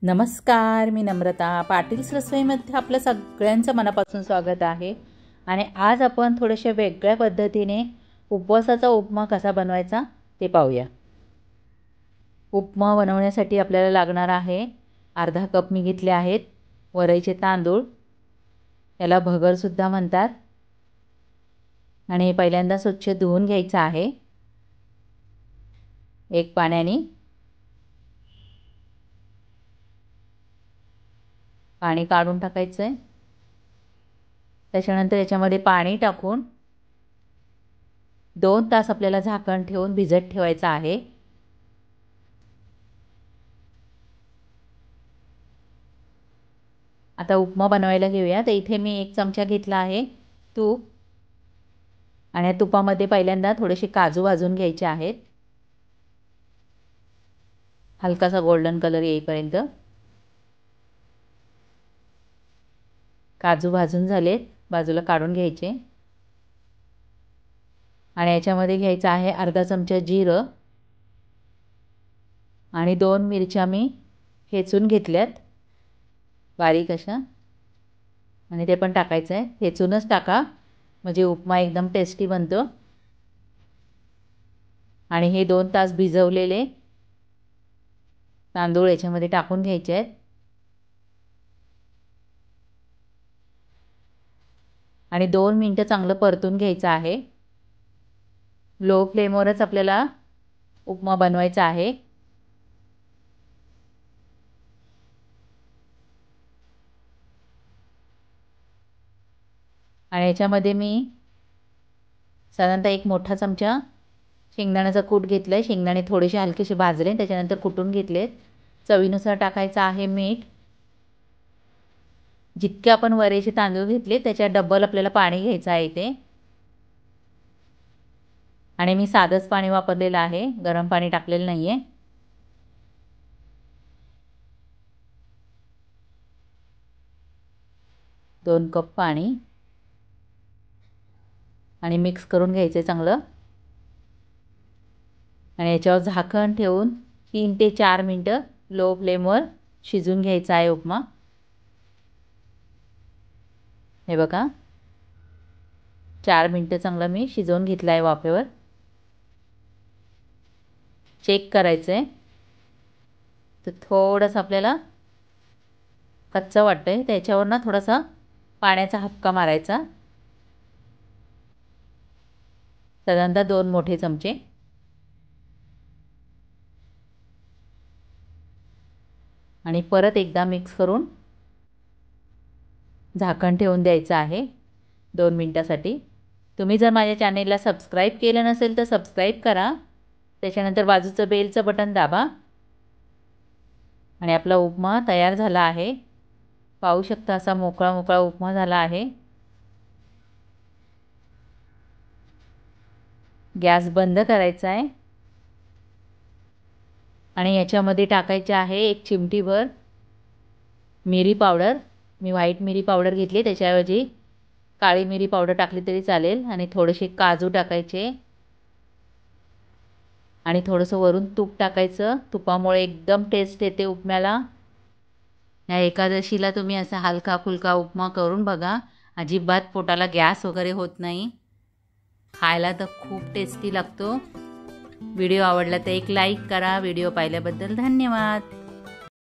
नमस्कार, मी नम्रता पाटील्स रसोईमध्ये आपलं सगळ्यांचं मनापासून स्वागत आहे। आणि आज आपण थोडेसे वेगळ्या पद्धतीने उपवासाचा उपमा कसा बनवायचा ते पाहूया। उपमा बनवण्यासाठी आपल्याला लागणार आहे अर्धा कप मी घेतले आहेत वरईचे तांदूळ, याला भगर सुद्धा म्हणतात। आणि पहिल्यांदा स्वच्छ धुवून घ्यायचं आहे एक पाण्याने। पाणी काढून टाकायचं आहे। त्याच्यानंतर याच्यामध्ये पाणी टाकून 2 तास आपल्याला झाकण ठेवून भिजत ठेवायचं आहे। आता उपमा बनवायला घेऊया। तर इथे मी 1 चमचा घेतला आहे तूप, आणि या तुपामध्ये पहिल्यांदा थोडेसे काजू भाजून घ्यायचे आहेत हलकासा गोल्डन कलर येईपर्यंत। काजू भाजून झालेत, बाजूला काढून घ्यायचे। आणि याच्यामध्ये घ्यायचं आहे अर्धा चमचा जिरं आणि 2 मिरच्या मी ठेचून घेतल्यात बारीक अशा, आणि ते पण टाकायचं आहे। ठेचूनच टाका म्हणजे उपमा एकदम टेस्टी बनतो। आणि हे 2 तास भिजवलेले तांदूळ याच्यामध्ये टाकून घ्यायचे आहेत। आणि 2 मिनिटं चांगलं परतून घ्यायचं आहे। लो फ्लेमवरच आपल्याला उपमा बनवायचा आहे। आणि याच्यामध्ये मी साधारणतः 1 मोठा चमचा शेंगदाण्याचा कूट घेतलाय। शेंगदाणे थोडेसे हलकेसे भाजले, त्याच्यानंतर कुटून घेतलेत। चवीनुसार टाकायचं आहे मीठ। जितके आपण वरईचे तांदूळ घेतले त्याच्या डबल आपल्याला पाणी घ्यायचं आहे इथे। आणि मी साधंच पाणी वापरलेलं आहे, गरम पाणी टाकलेलं नाहीये। दोन कप पाणी आणि मिक्स करून घ्यायचे चांगलं। आणि याच्यावर झाकण ठेवून 3 ते 4 मिनिटं लो फ्लेमवर शिजून घ्यायचा आहे उपमा। हे बघा 4 मिनिटं चांगलं मी शिजवून घेतलं आहे वाफेवर। चेक करायचं आहे, तर थोडंसं आपल्याला कच्चं वाटतंय, त्याच्यावर ना थोडासा पाण्याचा हक्का मारायचा, साधारणतः 2 मोठे चमचे। आणि परत एकदा मिक्स करून झाकण ठेवून द्यायचं आहे 2 मिनिटासाठी। तुम्ही जर माझ्या चॅनेलला सबस्क्राईब केलं नसेल तर सबस्क्राईब करा, त्याच्यानंतर बाजूचं बेलचं बटन दाबा। आणि आपला उपमा तयार झाला आहे। पाहू शकता असा मोकळा मोकळा उपमा झाला आहे। गॅस बंद करायचा आहे आणि याच्यामध्ये टाकायचे आहे 1 चिमटीभर मिरी पावडर। मी व्हाईट मिरी पावडर घेतली, त्याच्याऐवजी काळी मिरी पावडर टाकली तरी चालेल। आणि थोडेसे काजू टाकायचे आणि थोडंसं वरून तूप टाकायचं। तुपामुळे एकदम टेस्ट येते उपम्याला। या एकादशीला तुम्ही असा हलका फुलका उपमा करून बघा, अजिबात पोटाला गॅस वगैरे होत नाही। खायला तर खूप टेस्टी लागतो। व्हिडिओ आवडला तर एक लाईक करा। व्हिडिओ पाहिल्याबद्दल धन्यवाद।